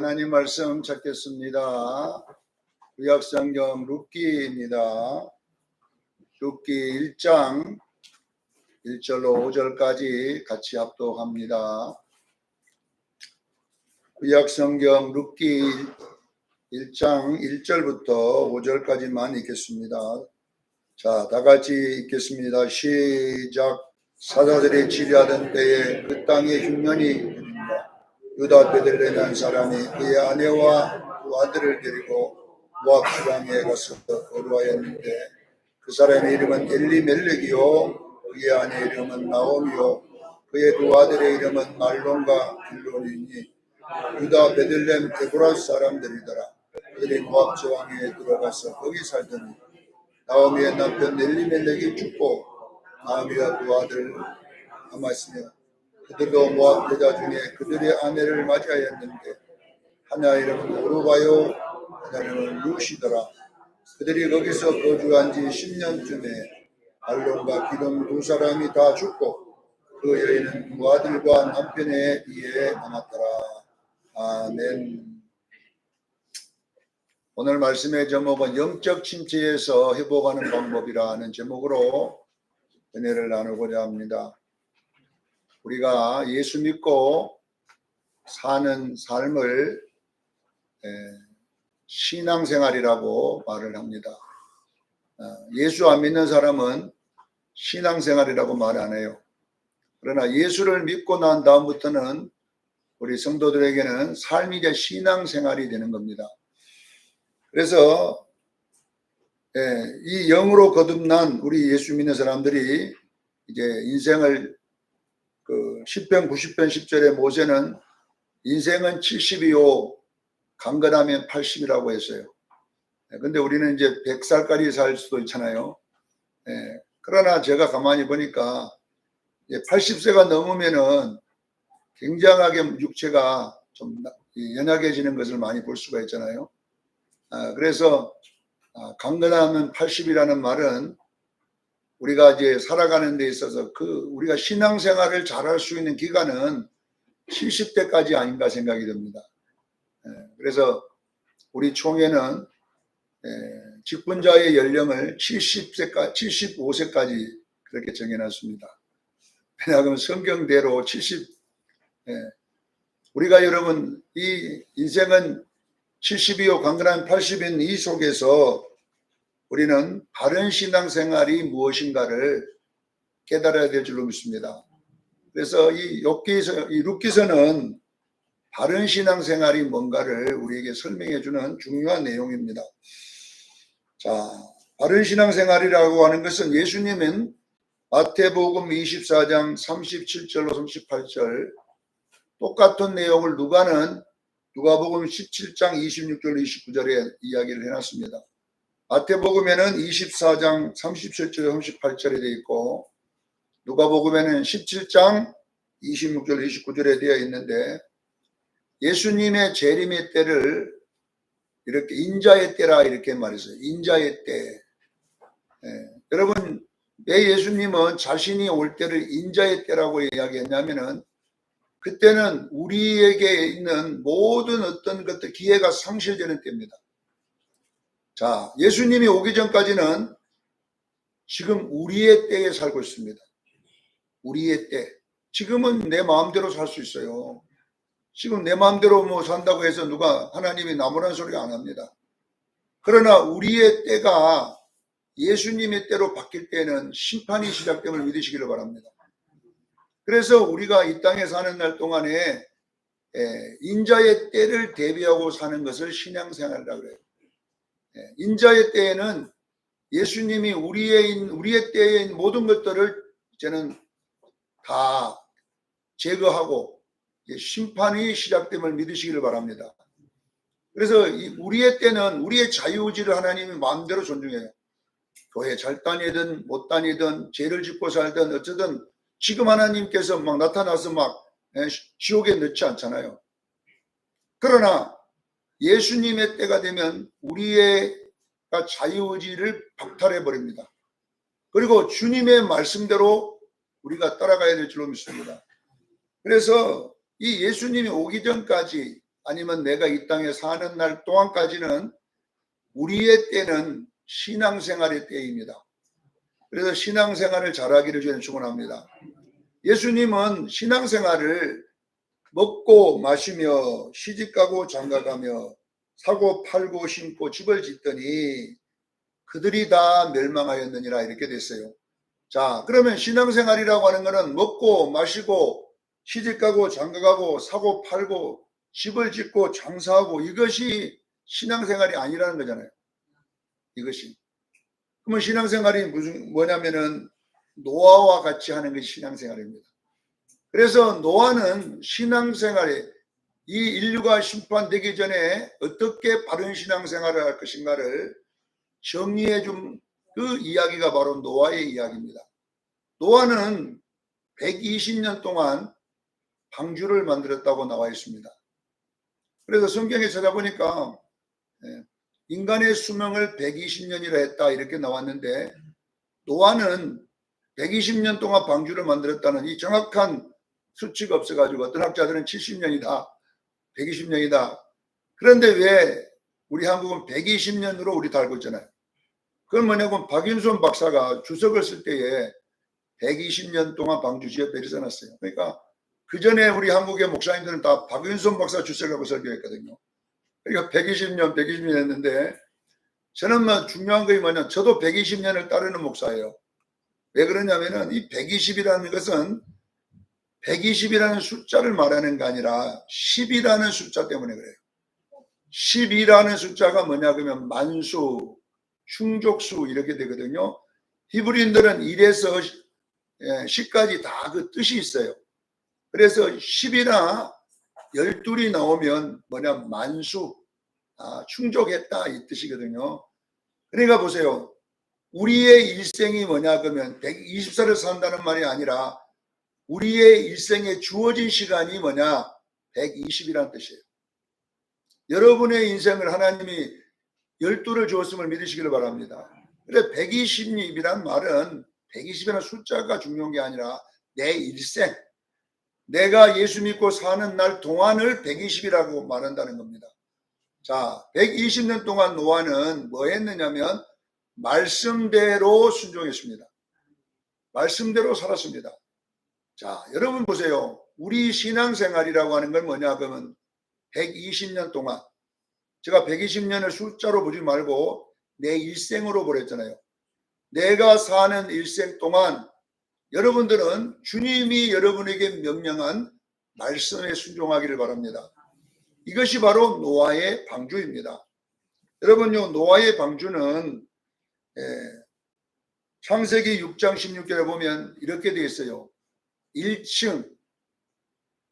하나님 말씀 찾겠습니다. 구약성경 룻기입니다. 룻기 1장 1절로 5절까지 같이 합독합니다. 구약성경 룻기 1장 1절부터 5절까지만 읽겠습니다. 자, 다 같이 읽겠습니다. 시작. 사자들이 치리하던 때에 그 땅에 흉년이 일어납니다. 유다 베들레헴 한 사람이 그의 아내와 두 아들을 데리고 모압 지방에 가서 거류하였는데 그 사람의 이름은 엘리멜렉이요 그의 아내 이름은 나오미요 그의 두 아들의 이름은 말론과 길론이니 유다 베들레헴 데보라 사람들이더라. 그들이 모압 지방에 들어가서 거기 살더니 나오미의 남편 엘리멜렉이 죽고 나오미와 두 아들을 남았으며 그들도 모압 여자 중에 그들의 아내를 맞이하였는데 하나 이름은 오르바요 하나 이름은 루시더라. 그들이 거기서 거주한 지 10년쯤에 말론과 길론 두 사람이 다 죽고 그 여인은 두 아들과 남편의 뒤에 남았더라. 아멘. 오늘 말씀의 제목은 영적 침체에서 회복하는 방법이라는 제목으로 은혜를 나누고자 합니다. 우리가 예수 믿고 사는 삶을 신앙생활이라고 말을 합니다. 예수 안 믿는 사람은 신앙생활이라고 말 안 해요. 그러나 예수를 믿고 난 다음부터는 우리 성도들에게는 삶이 이제 신앙생활이 되는 겁니다. 그래서 이 영으로 거듭난 우리 예수 믿는 사람들이 이제 인생을 10편 90편 10절에 모세는 인생은 70이요 강건하면 80이라고 했어요. 근데 우리는 이제 100살까지 살 수도 있잖아요. 그러나 제가 가만히 보니까 80세가 넘으면은 굉장하게 육체가 좀 연약해지는 것을 많이 볼 수가 있잖아요. 그래서 강건하면 80이라는 말은 우리가 이제 살아가는 데 있어서 우리가 신앙생활을 잘할 수 있는 기간은 70대까지 아닌가 생각이 듭니다. 그래서 우리 총회는 직분자의 연령을 75세까지 그렇게 정해놨습니다. 왜냐하면 성경대로 우리가 여러분 이 인생은 70이요 강건한 80인 이 속에서 우리는 바른 신앙생활이 무엇인가를 깨달아야 될 줄로 믿습니다. 그래서 이 룻기서는 바른 신앙생활이 뭔가를 우리에게 설명해 주는 중요한 내용입니다. 자, 바른 신앙생활이라고 하는 것은 예수님은 마태복음 24장 37절로 38절 똑같은 내용을 누가복음 17장 26절 29절에 이야기를 해놨습니다. 마태복음에는 24장 37절 38절에 되어 있고 누가복음에는 17장 26절 29절에 되어 있는데 예수님의 재림의 때를 이렇게 인자의 때라 이렇게 말했어요. 인자의 때. 여러분 왜 예수님은 자신이 올 때를 인자의 때라고 이야기했냐면은 그때는 우리에게 있는 모든 어떤 것들 기회가 상실되는 때입니다. 자, 예수님이 오기 전까지는 지금 우리의 때에 살고 있습니다. 우리의 때. 지금은 내 마음대로 살 수 있어요. 지금 내 마음대로 산다고 해서 누가 하나님이 나무라는 소리 안 합니다. 그러나 우리의 때가 예수님의 때로 바뀔 때는 심판이 시작됨을 믿으시기를 바랍니다. 그래서 우리가 이 땅에 사는 날 동안에 인자의 때를 대비하고 사는 것을 신앙생활이라고 해요. 인자의 때에는 예수님이 우리의 때에 있는 모든 것들을 이제는 다 제거하고 심판이 시작됨을 믿으시기를 바랍니다. 그래서 우리의 때는 우리의 자유의지를 하나님이 마음대로 존중해요. 교회 잘 다니든 못 다니든 죄를 짓고 살든 어쩌든 지금 하나님께서 막 나타나서 막 지옥에 넣지 않잖아요. 그러나 예수님의 때가 되면 우리의 자유의지를 박탈해 버립니다. 그리고 주님의 말씀대로 우리가 따라가야 될 줄로 믿습니다. 그래서 이 예수님이 오기 전까지 아니면 내가 이 땅에 사는 날 동안까지는 우리의 때는 신앙생활의 때입니다. 그래서 신앙생활을 잘하기를 저는 축원합니다. 예수님은 신앙생활을 먹고 마시며 시집가고 장가가며 사고 팔고 심고 집을 짓더니 그들이 다 멸망하였느니라 이렇게 됐어요. 자, 그러면 신앙생활이라고 하는 것은 먹고 마시고 시집가고 장가가고 사고 팔고 집을 짓고 장사하고 이것이 신앙생활이 아니라는 거잖아요. 이것이. 그러면 신앙생활이 뭐냐면은 노아와 같이 하는 것이 신앙생활입니다. 그래서 노아는 신앙생활에 이 인류가 심판되기 전에 어떻게 바른 신앙생활을 할 것인가를 정리해 준 그 이야기가 바로 노아의 이야기입니다. 노아는 120년 동안 방주를 만들었다고 나와 있습니다. 그래서 성경에 찾아보니까 인간의 수명을 120년이라 했다 이렇게 나왔는데 노아는 120년 동안 방주를 만들었다는 이 정확한 수치가 없어가지고 어떤 학자들은 70년이다 120년이다. 그런데 왜 우리 한국은 120년으로 우리 다 알고 있잖아요. 그건 뭐냐면 박윤손 박사가 주석을 쓸 때에 120년 동안 방주 지었다 이렇게 써놨어요. 그러니까 그 전에 우리 한국의 목사님들은 다 박윤손 박사 주석하고 설교했거든요. 그러니까 120년 했는데 저는 뭐 중요한 게 뭐냐, 저도 120년을 따르는 목사예요. 왜 그러냐면은 이 120이라는 것은 120이라는 숫자를 말하는 게 아니라 10이라는 숫자 때문에 그래요. 10이라는 숫자가 뭐냐 그러면 만수, 충족수 이렇게 되거든요. 히브리인들은 1에서 10까지 다 그 뜻이 있어요. 그래서 10이나 12이 나오면 뭐냐 만수, 충족했다 이 뜻이거든요. 그러니까 보세요. 우리의 일생이 뭐냐 그러면 120살을 산다는 말이 아니라 우리의 일생에 주어진 시간이 뭐냐 120이라는 뜻이에요. 여러분의 인생을 하나님이 12를 주었음을 믿으시기를 바랍니다. 그래 120이란 말은 120이라는 숫자가 중요한 게 아니라 내 일생, 내가 예수 믿고 사는 날 동안을 120이라고 말한다는 겁니다. 자, 120년 동안 노아는 뭐 했느냐면 말씀대로 순종했습니다. 말씀대로 살았습니다. 자, 여러분 보세요. 우리 신앙생활이라고 하는 건 뭐냐 그러면 120년 동안, 제가 120년을 숫자로 보지 말고 내 일생으로 보랬잖아요. 내가 사는 일생 동안 여러분들은 주님이 여러분에게 명령한 말씀에 순종하기를 바랍니다. 이것이 바로 노아의 방주입니다. 여러분요, 노아의 방주는 창세기 6장 16절에 보면 이렇게 되어 있어요. 1층,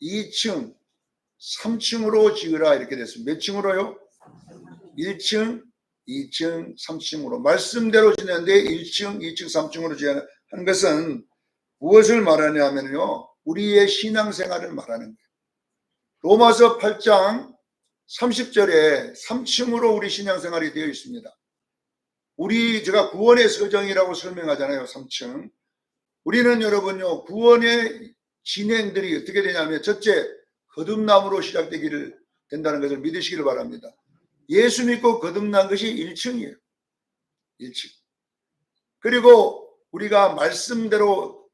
2층, 3층으로 지으라 이렇게 됐습니다. 몇 층으로요? 1층, 2층, 3층으로 말씀대로 지냈는데 1층, 2층, 3층으로 지은 것은 무엇을 말하냐면요, 우리의 신앙생활을 말하는 거예요. 로마서 8장 30절에 3층으로 우리 신앙생활이 되어 있습니다. 제가 구원의 서정이라고 설명하잖아요. 3층. 우리는 여러분요, 구원의 진행들이 어떻게 되냐면 첫째, 거듭남으로 시작되기를 된다는 것을 믿으시기를 바랍니다. 예수 믿고 거듭난 것이 1층이에요. 1층. 그리고 우리가 말씀대로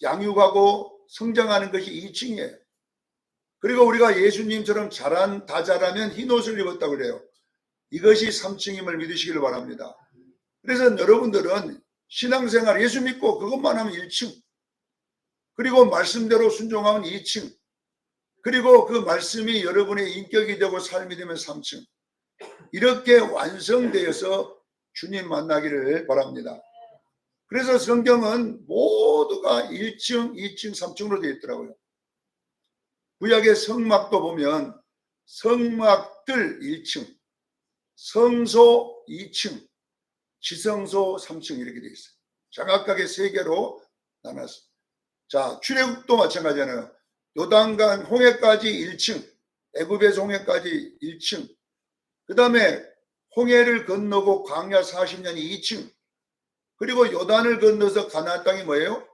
양육하고 성장하는 것이 2층이에요. 그리고 우리가 예수님처럼 다 자라면 흰옷을 입었다고 그래요. 이것이 3층임을 믿으시기를 바랍니다. 그래서 여러분들은 신앙생활 예수 믿고 그것만 하면 1층, 그리고 말씀대로 순종하면 2층, 그리고 그 말씀이 여러분의 인격이 되고 삶이 되면 3층, 이렇게 완성되어서 주님 만나기를 바랍니다. 그래서 성경은 모두가 1층, 2층, 3층으로 되어 있더라고요. 구약의 성막도 보면 성막들 1층, 성소 2층, 지성소 3층 이렇게 되어 있어요. 정확하게 3개로 나눴어요. 자, 출애굽도 마찬가지잖아요. 요단강 홍해까지 1층, 애굽에서 홍해까지 1층, 그 다음에 홍해를 건너고 광야 40년이 2층, 그리고 요단을 건너서 가나안 땅이 뭐예요?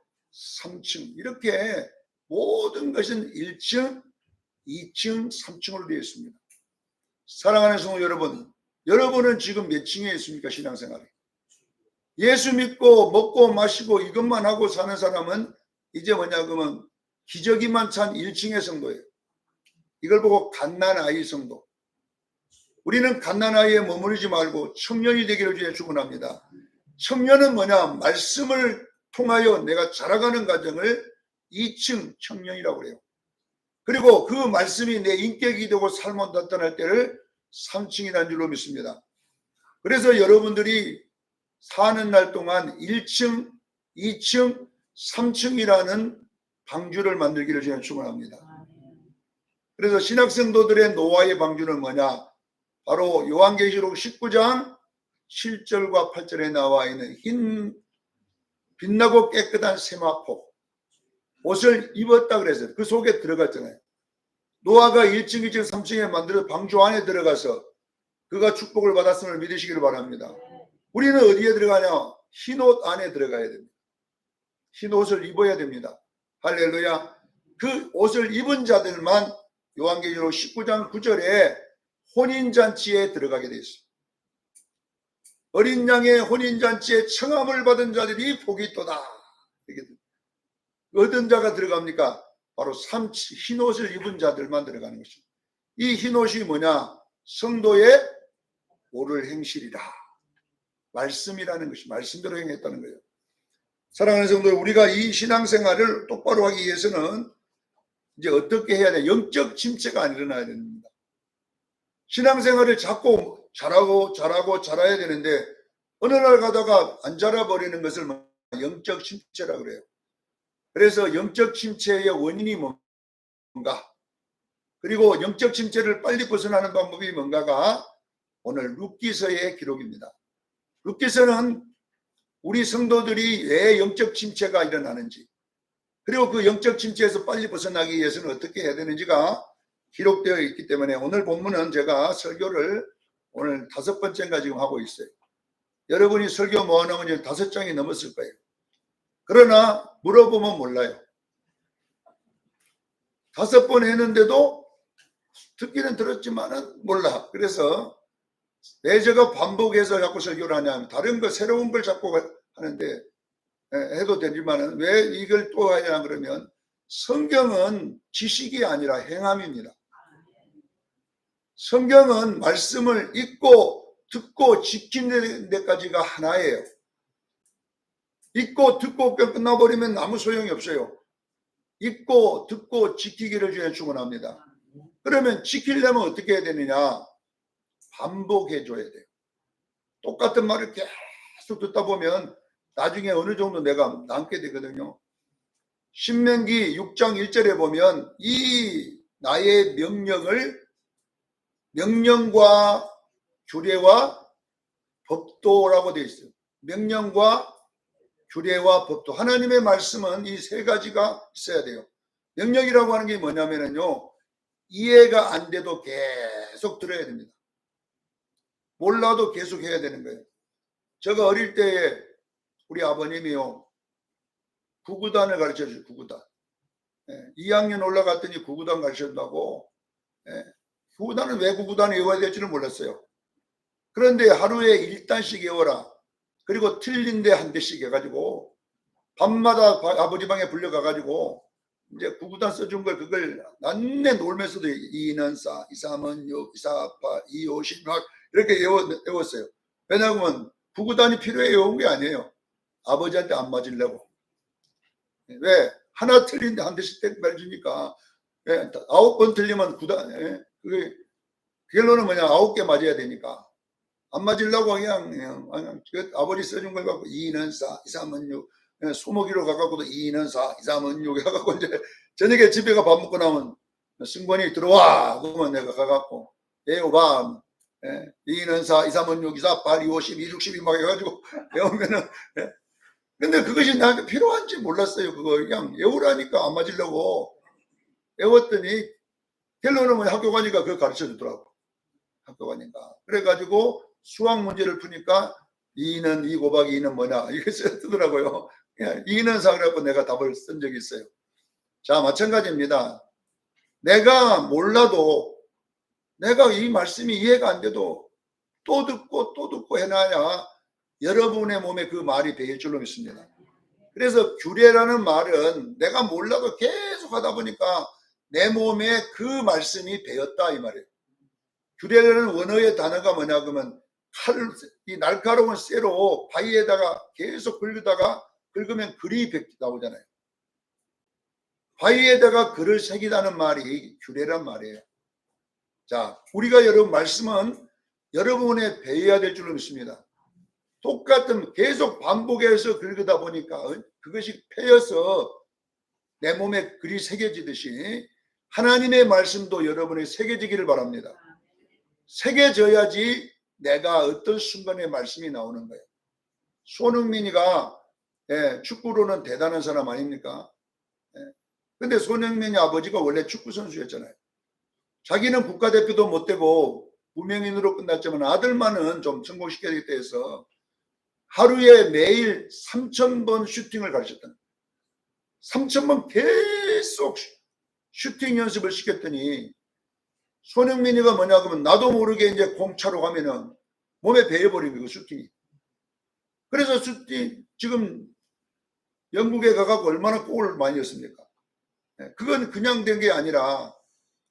3층. 이렇게 모든 것은 1층, 2층, 3층으로 되어 있습니다. 사랑하는 성도 여러분, 여러분은 지금 몇 층에 있습니까? 신앙생활에. 예수 믿고 먹고 마시고 이것만 하고 사는 사람은 이제 뭐냐 그러면 기저귀만 찬 1층의 성도예요. 이걸 보고 갓난아이 성도. 우리는 갓난아이에 머무르지 말고 청년이 되기를 주에 축원합니다. 청년은 뭐냐? 말씀을 통하여 내가 자라가는 과정을 2층 청년이라고 그래요. 그리고 그 말씀이 내 인격이 되고 삶을 나타날 때를 3층이라는 줄로 믿습니다. 그래서 여러분들이 사는 날 동안 1층, 2층, 3층이라는 방주를 만들기를 저는 축원합니다. 그래서 신학생도들의 노화의 방주는 뭐냐? 바로 요한계시록 19장 7절과 8절에 나와 있는 흰 빛나고 깨끗한 세마포 옷을 입었다 그랬어요. 그 속에 들어갔잖아요. 노아가 1층, 2층, 3층에 만들어 방주 안에 들어가서 그가 축복을 받았음을 믿으시기를 바랍니다. 우리는 어디에 들어가냐? 흰옷 안에 들어가야 됩니다. 흰옷을 입어야 됩니다. 할렐루야. 그 옷을 입은 자들만 요한계시록 19장 9절에 혼인잔치에 들어가게 되어 있습니다. 어린 양의 혼인잔치에 청함을 받은 자들이 복이 있도다. 어떤 자가 들어갑니까? 바로 흰옷을 입은 자들만 들어가는 것입니다. 이 흰옷이 뭐냐? 성도의 옳을 행실이다. 말씀이라는 것이 말씀대로 행했다는 거예요. 사랑하는 성도, 우리가 이 신앙생활을 똑바로 하기 위해서는 이제 어떻게 해야 돼? 영적 침체가 안 일어나야 됩니다. 신앙생활을 자꾸 잘해야 되는데 어느 날 가다가 안 자라버리는 것을 영적 침체라고 그래요. 그래서 영적 침체의 원인이 뭔가, 그리고 영적 침체를 빨리 벗어나는 방법이 뭔가가 오늘 룻기서의 기록입니다. 룻기서는 우리 성도들이 왜 영적 침체가 일어나는지, 그리고 그 영적 침체에서 빨리 벗어나기 위해서는 어떻게 해야 되는지가 기록되어 있기 때문에 오늘 본문은 제가 설교를 오늘 5번째인가 지금 하고 있어요. 여러분이 설교 모아놓으면 이제 5장이 넘었을 거예요. 그러나 물어보면 몰라요. 5번 했는데도 듣기는 들었지만은 몰라. 그래서 왜 제가 반복해서 자꾸 설교를 하냐면 다른 거 새로운 걸 자꾸 하는데 해도 되지만은 왜 이걸 또 하냐 그러면 성경은 지식이 아니라 행함입니다. 성경은 말씀을 읽고 듣고 지키는 데까지가 하나예요. 읽고 듣고 끝나버리면 아무 소용이 없어요. 읽고 듣고 지키기를 주에 축원합니다. 그러면 지키려면 어떻게 해야 되느냐? 반복해 줘야 돼요. 똑같은 말을 계속 듣다 보면 나중에 어느 정도 내가 남게 되거든요. 신명기 6장 1절에 보면 이 나의 명령과 규례와 법도라고 되어 있어요. 명령과 규례와 법도. 하나님의 말씀은 이 3가지가 있어야 돼요. 명령이라고 하는 게 뭐냐면요, 이해가 안 돼도 계속 들어야 됩니다. 몰라도 계속 해야 되는 거예요. 제가 어릴 때에 우리 아버님이요, 구구단을 가르쳐줘요. 구구단. 2학년 올라갔더니 구구단 가르쳐준다고. 구구단은 왜 구구단을 외워야 될지는 몰랐어요. 그런데 하루에 1단씩 외워라. 그리고 틀린데 한 대씩 해가지고 밤마다 아버지 방에 불려가가지고 이제 구구단 써준 걸 그걸 난내 놀면서도 2는 4, 2, 3은 6, 2, 4, 8, 2, 5, 10 막 이렇게 외웠어요. 왜냐하면 구구단이 필요해 외운 게 아니에요. 아버지한테 안 맞으려고. 왜? 하나 틀린데 한 대씩 말주니까 9번 틀리면 그게 결론은 뭐냐? 9개 맞아야 되니까. 안 맞으려고 그냥 아버지 써준 걸 갖고 2는 4, 2, 3은 6 소모기로 가갖고도 2는 4, 2, 3은 6 해갖고 이제 저녁에 집에 가 밥 먹고 나면 승관이 들어와 그러면 내가 가갖고 외워봐 2는 4, 2, 3은 6, 2, 4, 8, 2, 5, 12, 60이 막 해가지고 외우면은 근데 그것이 나한테 필요한지 몰랐어요. 그거 그냥 외우라니까 안 맞으려고 외웠더니 결론은 뭐 학교 가니까 그걸 가르쳐 주더라고. 학교 가니까 그래가지고 수학 문제를 푸니까 2는 2 곱하기 2는 뭐냐 이게 쓰더라고요. 2는 4 그래갖고 내가 답을 쓴 적이 있어요. 자, 마찬가지입니다. 내가 몰라도 내가 이 말씀이 이해가 안 돼도 또 듣고 해놔야 여러분의 몸에 그 말이 배일 줄로 믿습니다. 그래서 규례라는 말은 내가 몰라도 계속 하다 보니까 내 몸에 그 말씀이 배었다 이 말이에요. 규례라는 원어의 단어가 뭐냐 그러면 이 날카로운 쇠로 바위에다가 계속 긁으면 글이 나오잖아요. 바위에다가 글을 새기다는 말이 규례란 말이에요. 자, 우리가 여러분 말씀은 여러분의 배워야 될 줄로 믿습니다. 똑같은 계속 반복해서 긁다 보니까 그것이 패여서 내 몸에 글이 새겨지듯이 하나님의 말씀도 여러분이 새겨지기를 바랍니다. 새겨져야지 내가 어떤 순간에 말씀이 나오는 거예요. 손흥민이가 축구로는 대단한 사람 아닙니까? 근데 손흥민의 아버지가 원래 축구 선수였잖아요. 자기는 국가대표도 못 되고 무명인으로 끝났지만 아들만은 좀 성공시켜야겠다 해서 하루에 매일 3,000번 슈팅을 가르쳤다. 3,000번 계속 슈팅 연습을 시켰더니 손흥민이가 뭐냐 그러면 나도 모르게 이제 공차로 가면은 몸에 배어버린 거예요, 슈팅이. 그래서 슈팅 지금 영국에 가갖고 얼마나 골을 많이 넣습니까? 그건 그냥 된 게 아니라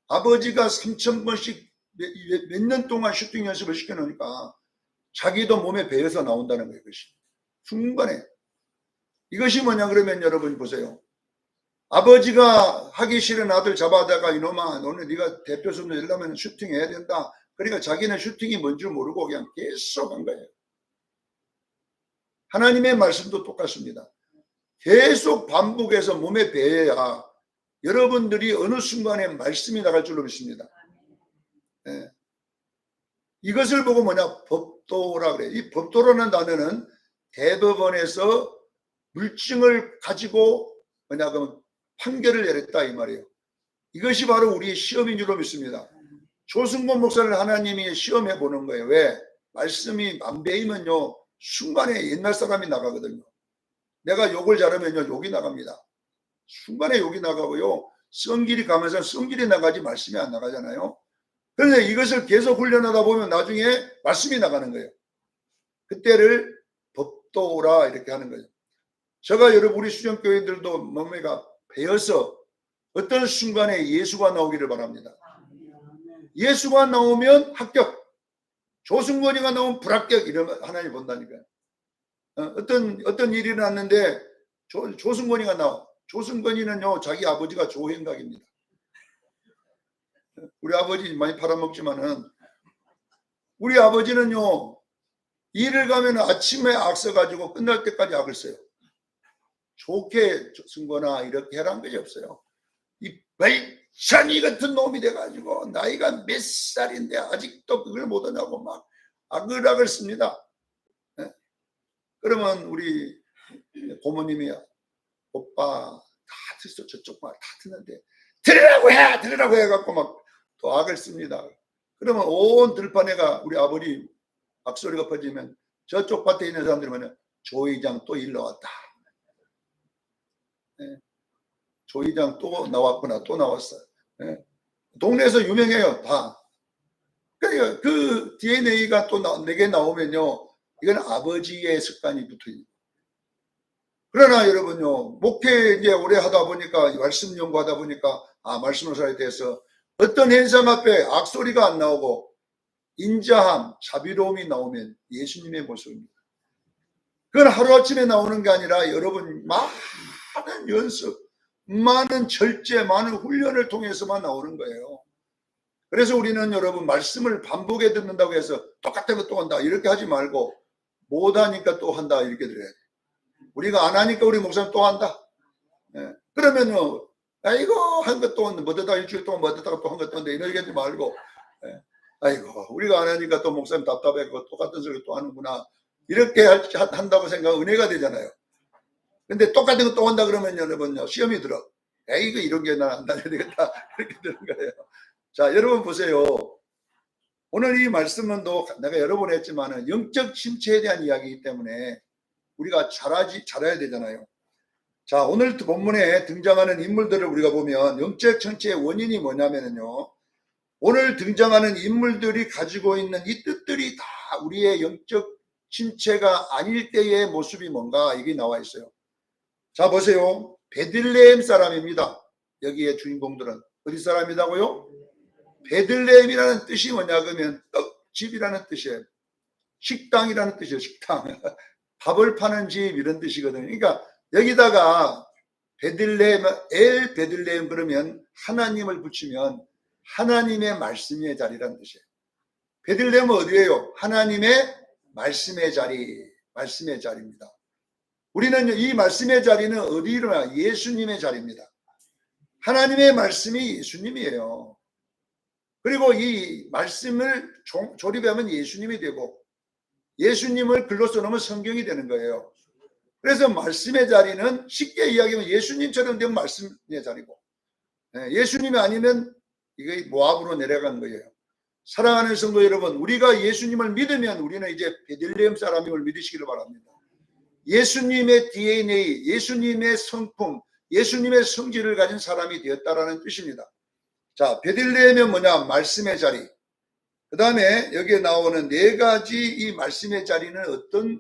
아버지가 3,000번씩 몇 년 동안 슈팅 연습을 시켜놓으니까 자기도 몸에 배어서 나온다는 거예요. 그것이 순간에. 이것이 뭐냐 그러면 여러분 보세요. 아버지가 하기 싫은 아들 잡아다가 이놈아 너는 네가 대표 선수 되려면 슈팅 해야 된다. 그러니까 자기는 슈팅이 뭔지 모르고 그냥 계속 한 거예요. 하나님의 말씀도 똑같습니다. 계속 반복해서 몸에 배어야 여러분들이 어느 순간에 말씀이 나갈 줄로 믿습니다. 네. 이것을 보고 뭐냐 법도라 그래요. 이 법도라는 단어는 대법원에서 물증을 가지고 뭐냐 그러면 판결을 내렸다 이 말이에요. 이것이 바로 우리의 시험인 줄로 믿습니다. 조승곤 목사를 하나님이 시험해 보는 거예요. 왜? 말씀이 안 배이면요 순간에 옛날 사람이 나가거든요. 내가 욕을 잘하면요 욕이 나갑니다. 순간에 욕이 나가고요 성길이 가면서 성길이 나가지 말씀이 안 나가잖아요. 그런데 이것을 계속 훈련하다 보면 나중에 말씀이 나가는 거예요. 그때를 법도라 이렇게 하는 거예요. 제가 여러분 우리 수련교회들도 몸에가 배어서 어떤 순간에 예수가 나오기를 바랍니다. 예수가 나오면 합격, 조승건이가 나오면 불합격 이러면 하나님 본다니까요. 어떤 일이 일어났는데 조승건이가 나와. 조승건이는요 자기 아버지가 조행각입니다. 우리 아버지 많이 팔아먹지만은 우리 아버지는요 일을 가면 아침에 악 써가지고 끝날 때까지 악을 써요. 좋게 승거나 이렇게 해란 것이 없어요. 이 발찬이 같은 놈이 돼가지고 나이가 몇 살인데 아직도 그걸 못하냐고 막 악을 씁니다. 네? 그러면 우리 고모님이 오빠 다 듣어 저쪽 말 다 듣는데 들으라고 해갖고 막 또 악을 씁니다. 그러면 온 들판에가 우리 아버지 악소리가 퍼지면 저쪽 밭에 있는 사람들은 조 이장 또 일러 왔다. 네. 조 이장 또 나왔구나 또 나왔어요. 네. 동네에서 유명해요 다. 그러니까 그 DNA가 또 내게 나오면요 이건 아버지의 습관이 붙어있는. 그러나 여러분요 목회 이제 오래 하다 보니까 말씀 연구하다 보니까 말씀을 살에 대해서 어떤 현상 앞에 악소리가 안 나오고 인자함, 자비로움이 나오면 예수님의 모습입니다. 그건 하루아침에 나오는 게 아니라 여러분 많은 연습, 많은 절제, 많은 훈련을 통해서만 나오는 거예요. 그래서 우리는 여러분 말씀을 반복해 듣는다고 해서 똑같은 거 또 한다 이렇게 하지 말고 못하니까 또 한다 이렇게 들어야 돼. 우리가 안 하니까 우리 목사님 또 한다. 네. 그러면요 아이고 한 것 또 못하다 일주일 동안 못하다가 또 한 것 또 한다 이렇게 하지 말고 네. 아이고 우리가 안 하니까 또 목사님 답답해서 똑같은 소리 또 하는구나 이렇게 한다고 생각하면 은혜가 되잖아요. 근데 똑같은 거 또 한다 그러면 여러분요 시험이 들어. 에이 이거 이런 게 난 안 다녀야 되겠다 이렇게 되는 거예요. 자 여러분 보세요. 오늘 이 말씀은 또 내가 여러 번 했지만은 영적 침체에 대한 이야기이기 때문에 우리가 잘해야 되잖아요. 자 오늘 본문에 등장하는 인물들을 우리가 보면 영적 침체의 원인이 뭐냐면요 오늘 등장하는 인물들이 가지고 있는 이 뜻들이 다 우리의 영적 신체가 아닐 때의 모습이 뭔가 이게 나와 있어요. 자, 보세요. 베들레헴 사람입니다. 여기에 주인공들은 어디 사람이라고요? 베들레헴이라는 뜻이 뭐냐 그러면 떡집이라는 뜻이에요. 식당이라는 뜻이에요. 식당. 밥을 파는 집 이런 뜻이거든요. 그러니까 여기다가 베들레헴, 엘 베들레헴 그러면 하나님을 붙이면 하나님의 말씀의 자리라는 뜻이에요. 베들레헴은 어디예요? 하나님의 말씀의 자리, 말씀의 자리입니다. 우리는 이 말씀의 자리는 어디로나 예수님의 자리입니다. 하나님의 말씀이 예수님이에요. 그리고 이 말씀을 조립하면 예수님이 되고 예수님을 글로 써놓으면 성경이 되는 거예요. 그래서 말씀의 자리는 쉽게 이야기하면 예수님처럼 되면 말씀의 자리고 예수님이 아니면 이게 모압으로 내려간 거예요. 사랑하는 성도 여러분, 우리가 예수님을 믿으면 우리는 이제 베들레헴 사람임을 믿으시기를 바랍니다. 예수님의 DNA, 예수님의 성품, 예수님의 성질을 가진 사람이 되었다라는 뜻입니다. 자, 베들레헴은 뭐냐? 말씀의 자리. 그 다음에 여기에 나오는 네 가지 이 말씀의 자리는 어떤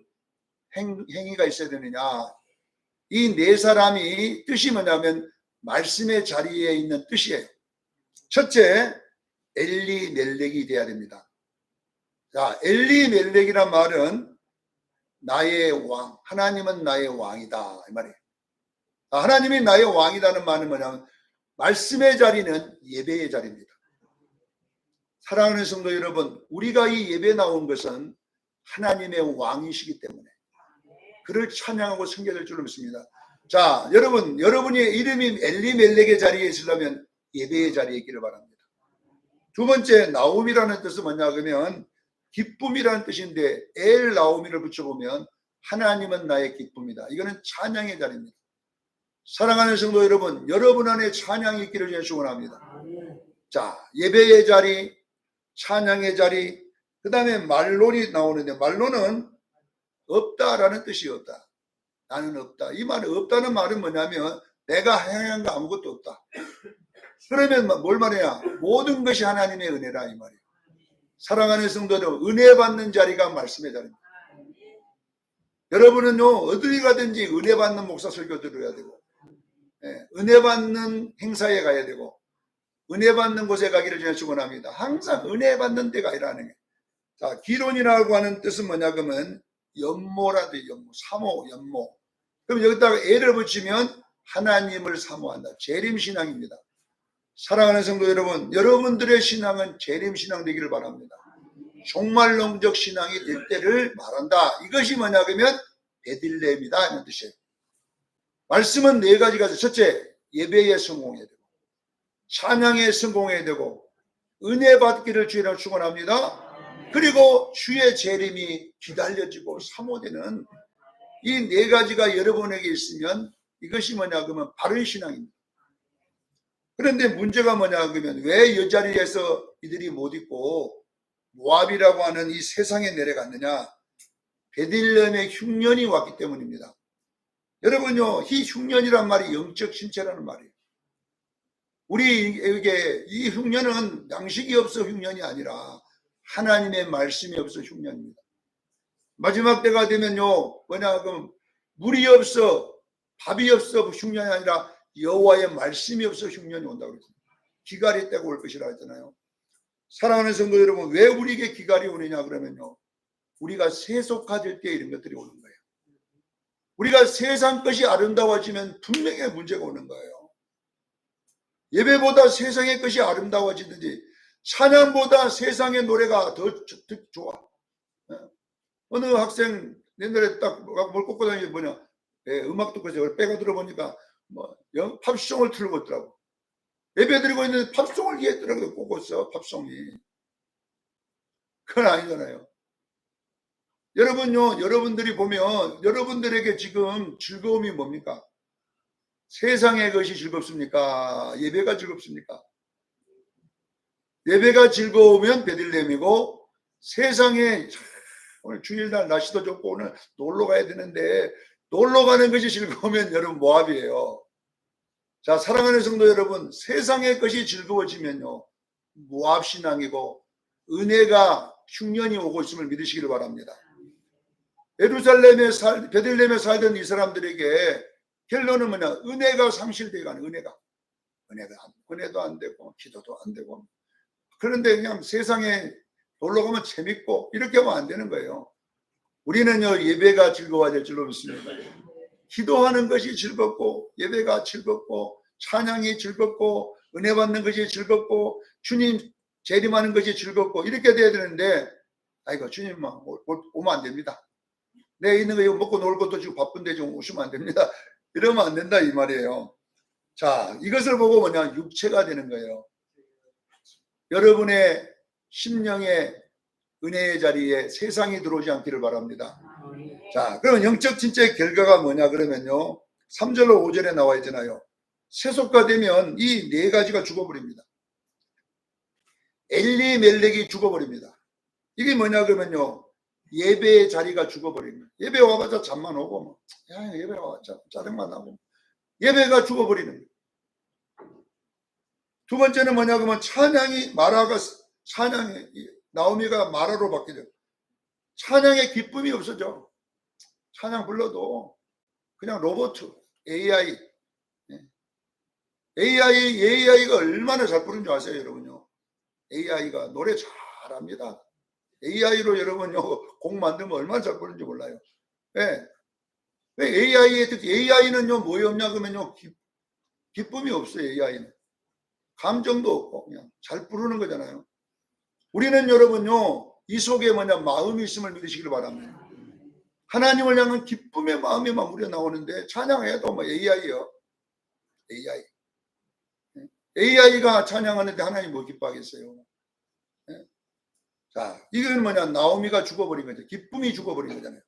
행위가 있어야 되느냐? 이 네 사람이 뜻이 뭐냐면 말씀의 자리에 있는 뜻이에요. 첫째, 엘리멜렉이 돼야 됩니다. 자, 엘리멜렉이란 말은 나의 왕, 하나님은 나의 왕이다 이 말이에요. 하나님이 나의 왕이라는 말은 뭐냐면 말씀의 자리는 예배의 자리입니다. 사랑하는 성도 여러분, 우리가 이 예배 나온 것은 하나님의 왕이시기 때문에 그를 찬양하고 섬겨야 줄로 믿습니다. 자, 여러분의 이름이 엘리멜렉의 자리에 있으려면 예배의 자리에 있기를 바랍니다. 두 번째, 나옴이라는 뜻은 뭐냐 그러면 기쁨이라는 뜻인데 엘 나오미를 붙여보면 하나님은 나의 기쁨이다. 이거는 찬양의 자리입니다. 사랑하는 성도 여러분, 여러분 안에 찬양이 있기를 축원합니다. 자, 예배의 자리, 찬양의 자리, 그 다음에 말론이 나오는데 말론은 없다라는 뜻이 없다. 나는 없다. 이 말은 없다는 말은 뭐냐면 내가 향한 거 아무것도 없다. 그러면 뭘 말이야? 모든 것이 하나님의 은혜라 이 말이에요. 사랑하는 성도들, 은혜 받는 자리가 말씀의 자리입니다. 여러분은요 어디 가든지 은혜 받는 목사 설교 들어야 되고 은혜 받는 행사에 가야 되고 은혜 받는 곳에 가기를 저는 축원합니다. 항상 은혜 받는 데가 아니라는 게. 자, 기론이라고 하는 뜻은 뭐냐 그러면 연모라도 연모, 사모, 연모. 그럼 여기다가 애를 붙이면 하나님을 사모한다. 재림신앙입니다. 사랑하는 성도 여러분, 여러분들의 신앙은 재림신앙 되기를 바랍니다. 종말론적 신앙이 될 때를 말한다. 이것이 뭐냐 그러면 베들레헴이다 이런 뜻이에요. 말씀은 네 가지가 있어요. 첫째, 예배에 성공해야 되고 찬양에 성공해야 되고 은혜 받기를 주의라고 축원합니다. 그리고 주의 재림이 기다려지고 사모되는 이 네 가지가 여러분에게 있으면 이것이 뭐냐 그러면 바른 신앙입니다. 그런데 문제가 뭐냐 그러면 왜 이 자리에서 이들이 못 있고 모압이라고 하는 이 세상에 내려갔느냐? 베들레헴의 흉년이 왔기 때문입니다. 여러분요, 이 흉년이란 말이 영적 신체라는 말이에요. 우리에게 이 흉년은 양식이 없어 흉년이 아니라 하나님의 말씀이 없어 흉년입니다. 마지막 때가 되면요, 뭐냐 그럼 물이 없어 밥이 없어 흉년이 아니라 여호와의 말씀이 없어 흉년이 온다고 그랬습니다. 기갈이 때가 올 것이라 했잖아요. 사랑하는 성도 여러분, 왜 우리에게 기갈이 오느냐 그러면요, 우리가 세속화될 때 이런 것들이 오는 거예요. 우리가 세상 것이 아름다워지면 분명히 문제가 오는 거예요. 예배보다 세상의 것이 아름다워지든지 찬양보다 세상의 노래가 더 좋아. 어느 학생 옛날에 딱 뭘 꽂고 다니는 게 뭐냐, 음악 듣고 있어요. 빼가 들어보니까 뭐 팝송을 틀고 있더라고. 예배 드리고 있는데 팝송을 얘들하고 꽂고 있어. 팝송이. 그건 아니잖아요. 여러분요, 여러분들이 보면 여러분들에게 지금 즐거움이 뭡니까? 세상의 것이 즐겁습니까? 예배가 즐겁습니까? 예배가 즐거우면 베들레헴이고, 세상에 오늘 주일날 날씨도 좋고 오늘 놀러 가야 되는데 놀러 가는 것이 즐거우면 여러분 모압이에요. 자, 사랑하는 성도 여러분, 세상의 것이 즐거워지면요 모압신앙이고 은혜가 흉년이 오고 있음을 믿으시기를 바랍니다. 베들레헴에 살던 이 사람들에게 결론은 뭐냐? 은혜가 상실되어 가는 은혜도 안 되고 기도도 안 되고, 그런데 그냥 세상에 놀러 가면 재밌고 이렇게 하면 안 되는 거예요. 우리는요, 예배가 즐거워야 될 줄로 믿습니다. 기도하는 것이 즐겁고 예배가 즐겁고 찬양이 즐겁고 은혜 받는 것이 즐겁고 주님 재림하는 것이 즐겁고 이렇게 돼야 되는데, 아이고 주님만 오면 안 됩니다. 내 있는 거 이거 먹고 놀 것도 지금 바쁜데 좀 오시면 안 됩니다. 이러면 안 된다 이 말이에요. 자, 이것을 보고 뭐냐? 육체가 되는 거예요. 여러분의 심령의 은혜의 자리에 세상이 들어오지 않기를 바랍니다. 자, 그러면 영적 진짜의 결과가 뭐냐 그러면요, 3절로 5절에 나와 있잖아요. 세속화 되면 이 네 가지가 죽어버립니다. 엘리멜렉이 죽어버립니다. 이게 뭐냐 그러면요, 예배의 자리가 죽어버립니다. 예배 와봤자 잠만 오고 예배 와봤자 짜증만 나고 예배가 죽어버리는 거예요. 두 번째는 뭐냐 그러면 찬양이 나오미가 마라로 바뀌죠. 찬양의 기쁨이 없어져. 찬양 불러도 그냥 로봇, AI가 얼마나 잘 부르는 줄 아세요, 여러분요? AI가 노래 잘합니다. AI로 여러분요, 곡 만들면 얼마나 잘 부르는지 몰라요. 왜 AI는요, 뭐에 없냐 그러면요, 기쁨이 없어요. AI는 감정도 없고 그냥 잘 부르는 거잖아요. 우리는 여러분요, 이 속에 뭐냐, 마음이 있음을 믿으시길 바랍니다. 하나님을 향한 기쁨의 마음이 막 우려 나오는데, 찬양해도 뭐 AI요. AI가 찬양하는데 하나님 뭐 기뻐하겠어요? 자, 이건 뭐냐, 나오미가 죽어버린 거죠. 기쁨이 죽어버린 거잖아요.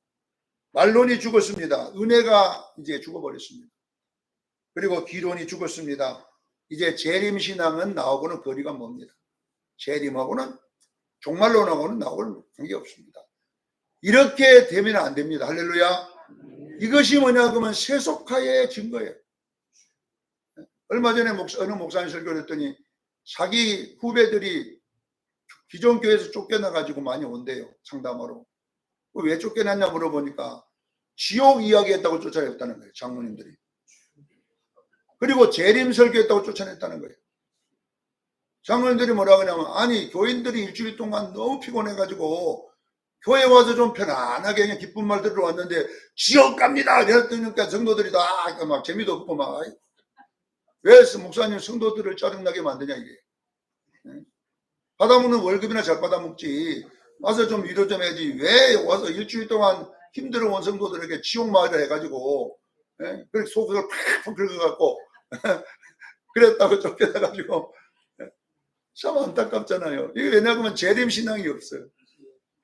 말론이 죽었습니다. 은혜가 이제 죽어버렸습니다. 그리고 기론이 죽었습니다. 이제 재림 신앙은 나하고는 거리가 멉니다. 재림하고는 종말론하고는 나하고는 관계없습니다. 이렇게 되면 안 됩니다. 할렐루야. 이것이 뭐냐 그러면 세속화의 증거예요. 얼마 전에 어느 목사님 설교를 했더니 자기 후배들이 기존 교회에서 쫓겨나가지고 많이 온대요. 상담하러. 왜 쫓겨났냐 물어보니까 지옥 이야기했다고 쫓아냈다는 거예요. 장로님들이. 그리고 재림 설교했다고 쫓아냈다는 거예요. 장로님들이 뭐라 그러냐면, 아니 교인들이 일주일 동안 너무 피곤해가지고 교회 와서 좀 편안하게 그냥 기쁜 말 들으러 왔는데 지옥 갑니다 이랬더니까 성도들이 다 막 재미도 없고 막, 왜 목사님 성도들을 짜증나게 만드냐 이게. 받아먹는 월급이나 잘 받아먹지 와서 좀 위로 좀 해야지, 왜 와서 일주일 동안 힘들어 온 성도들에게 지옥 말을 해가지고 그렇게 속을 팍팍 긁어갖고 그랬다고 쫓겨나가지고 참 안타깝잖아요. 이게 왜냐하면 재림신앙이 없어요.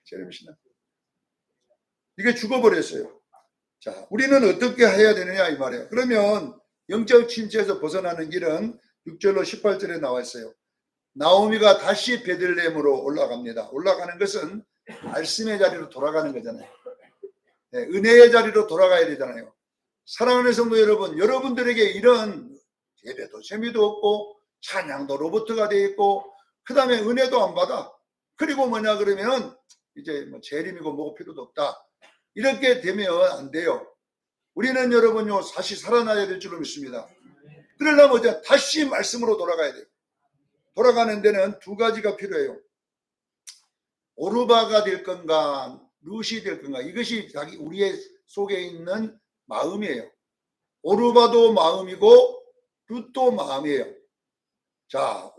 재림신앙. 이게 죽어버렸어요. 자, 우리는 어떻게 해야 되느냐 이 말이에요. 그러면 영적 침체에서 벗어나는 길은 6절로 18절에 나와 있어요. 나오미가 다시 베들레헴으로 올라갑니다. 올라가는 것은 말씀의 자리로 돌아가는 거잖아요. 은혜의 자리로 돌아가야 되잖아요. 사랑하는 성도 여러분, 여러분들에게 이런 예배도 재미도 없고 찬양도 로봇가 되어 있고 그 다음에 은혜도 안 받아. 그리고 뭐냐 그러면 이제 뭐 재림이고 뭐고 필요도 없다. 이렇게 되면 안 돼요. 우리는 여러분요, 다시 살아나야 될 줄로 믿습니다. 그러려면 이제 다시 말씀으로 돌아가야 돼요. 돌아가는 데는 두 가지가 필요해요. 오르바가 될 건가 룻이 될 건가, 이것이 우리의 속에 있는 마음이에요. 오르바도 마음이고 룻도 마음이에요. 자,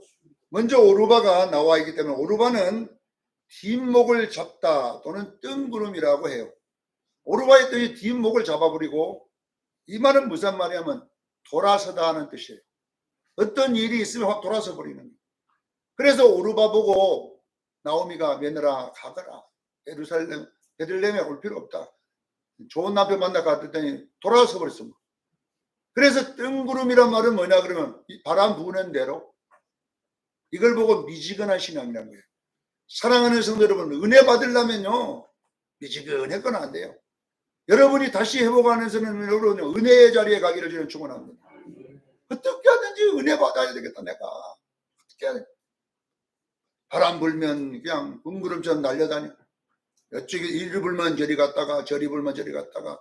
먼저 오르바가 나와 있기 때문에, 오르바는 뒷목을 잡다 또는 뜬구름이라고 해요. 오르바의 뜻이 뒷목을 잡아버리고, 이 말은 무슨 말이냐면 돌아서다 하는 뜻이에요. 어떤 일이 있으면 확 돌아서 버리는 거예요. 그래서 오르바 보고 나오미가 며느라 가거라, 예루살렘 베들레헴에 올 필요 없다, 좋은 남편 만나 갔더니 돌아서 버렸습니다. 그래서 뜬구름이란 말은 뭐냐 그러면 바람 부는 대로, 이걸 보고 미지근한 신앙이라는 거예요. 사랑하는 성도 여러분, 은혜 받으려면요 미지근했거나 안 돼요. 여러분이 다시 회복하는 데는 여러분 은혜의 자리에 가기를 저는 축원합니다. 어떻게 하든지 은혜 받아야 되겠다. 내가 어떻게 해야 돼? 바람 불면 그냥 뭉구름처럼 날려다녀. 이쪽에 이리 불면 저리 갔다가 저리 불면 저리 갔다가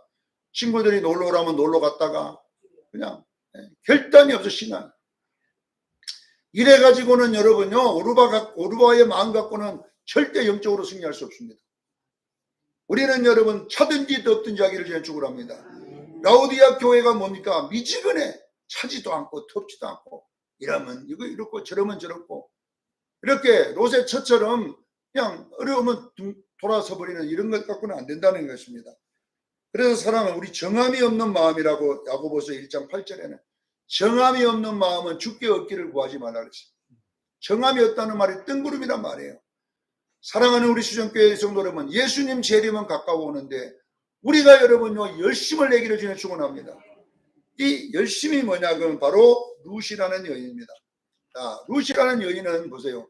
친구들이 놀러 오라면 놀러 갔다가 그냥 결단이 없어 신앙. 이래가지고는 여러분요 오르바의 마음 갖고는 절대 영적으로 승리할 수 없습니다. 우리는 여러분 차든지 덥든지 하기를 전해 축원합니다. 라오디아 교회가 뭡니까? 미지근해. 차지도 않고 덥지도 않고 이러면 이거 이렇고 저러면 저렇고 이렇게 롯의 처처럼 그냥 어려우면 돌아서 버리는 이런 것 갖고는 안 된다는 것입니다. 그래서 사랑은 우리 정함이 없는 마음이라고 야고보서 1장 8절에는 정함이 없는 마음은 주께 얻기를 구하지 말라 그랬어요. 정함이 없다는 말이 뜬구름이란 말이에요. 사랑하는 우리 수정교회 성도 여러분, 예수님 재림은 가까워 오는데 우리가 여러분요 열심을 내기를 전해 축원합니다. 이 열심이 뭐냐 그러면 바로 룻이라는 여인입니다. 자, 룻이라는 여인은 보세요.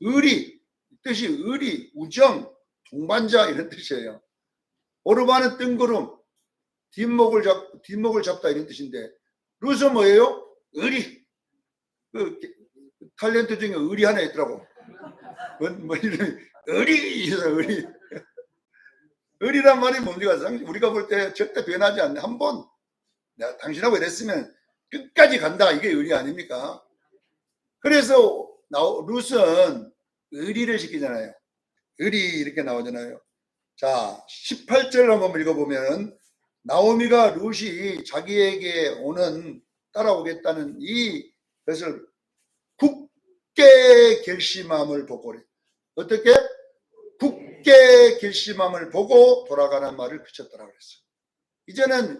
의리, 뜻이 의리, 우정, 동반자 이런 뜻이에요. 오르바는 뜬구름, 뒷목을 잡다 이런 뜻인데 룻은 뭐예요? 의리. 그 탤런트 중에 의리 하나 있더라고. 뭐 이런 의리. 의리란 말이 뭡니까? 우리가 볼 때 절대 변하지 않네. 한번 내가 당신하고 이랬으면 끝까지 간다. 이게 의리 아닙니까? 그래서 룻은 의리를 시키잖아요. 의리 이렇게 나오잖아요. 자, 18절 한번 읽어보면 나오미가 룻이 자기에게 따라오겠다는 이것을 굳게 결심함을 보고 어떻게? 굳게 결심함을 보고 돌아가는 말을 그쳤더라 그랬어요. 이제는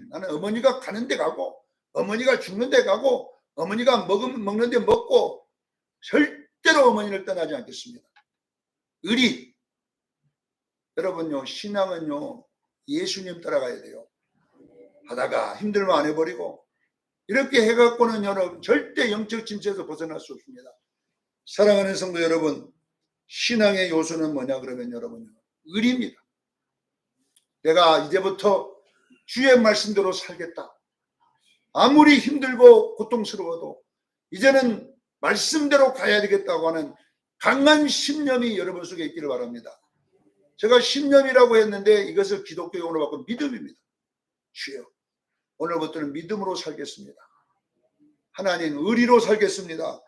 나는 어머니가 가는 데 가고 어머니가 죽는 데 가고 어머니가 먹는 데 먹고 절대로 어머니를 떠나지 않겠습니다. 의리. 여러분요 신앙은요 예수님 따라가야 돼요. 하다가 힘들면 안 해버리고 이렇게 해갖고는 여러분 절대 영적 침체에서 벗어날 수 없습니다. 사랑하는 성도 여러분, 신앙의 요소는 뭐냐 그러면 여러분 의리입니다. 내가 이제부터 주의 말씀대로 살겠다. 아무리 힘들고 고통스러워도 이제는 말씀대로 가야 되겠다고 하는 강한 신념이 여러분 속에 있기를 바랍니다. 제가 신념이라고 했는데 이것을 기독교 용어로 바꾼 믿음입니다. 주여, 오늘부터는 믿음으로 살겠습니다. 하나님 의리로 살겠습니다.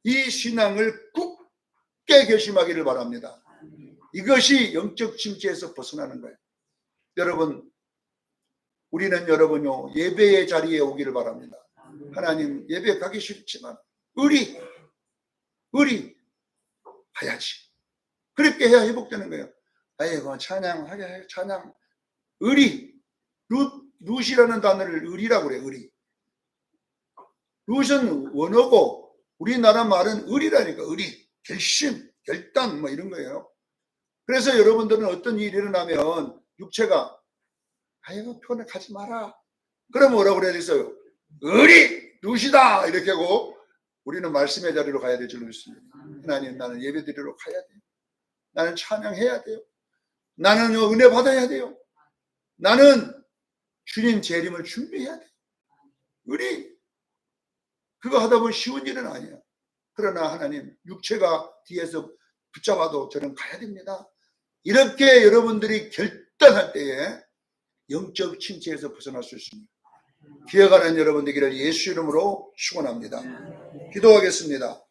이 신앙을 굳게 결심하기를 바랍니다. 이것이 영적 침체에서 벗어나는 거예요. 여러분, 우리는 여러분요 예배의 자리에 오기를 바랍니다. 하나님 예배 가기 싫지만 의리 해야지. 그렇게 해야 회복되는 거예요. 아이고 찬양하게 찬양. 의리. 룻이라는 단어를 의리라고 그래요. 의리. 룻은 원어고 우리나라 말은 의리라니까. 의리, 결심, 결단 뭐 이런 거예요. 그래서 여러분들은 어떤 일이 일어나면 육체가 아이고 편에 가지 마라. 그럼 뭐라고 그래야 되겠어요? 의리, 룻이다 이렇게 하고 우리는 말씀의 자리로 가야 될 줄 믿습니다. 하나님 나는 예배 드리러 가야 돼요. 나는 찬양해야 돼요. 나는 은혜 받아야 돼요. 나는 주님 재림을 준비해야 돼요. 의리. 그거 하다 보면 쉬운 일은 아니에요. 그러나 하나님 육체가 뒤에서 붙잡아도 저는 가야 됩니다. 이렇게 여러분들이 결단할 때에 영적 침체에서 벗어날 수 있습니다. 기억하는 여러분 되기를 예수 이름으로 축원합니다. 기도하겠습니다.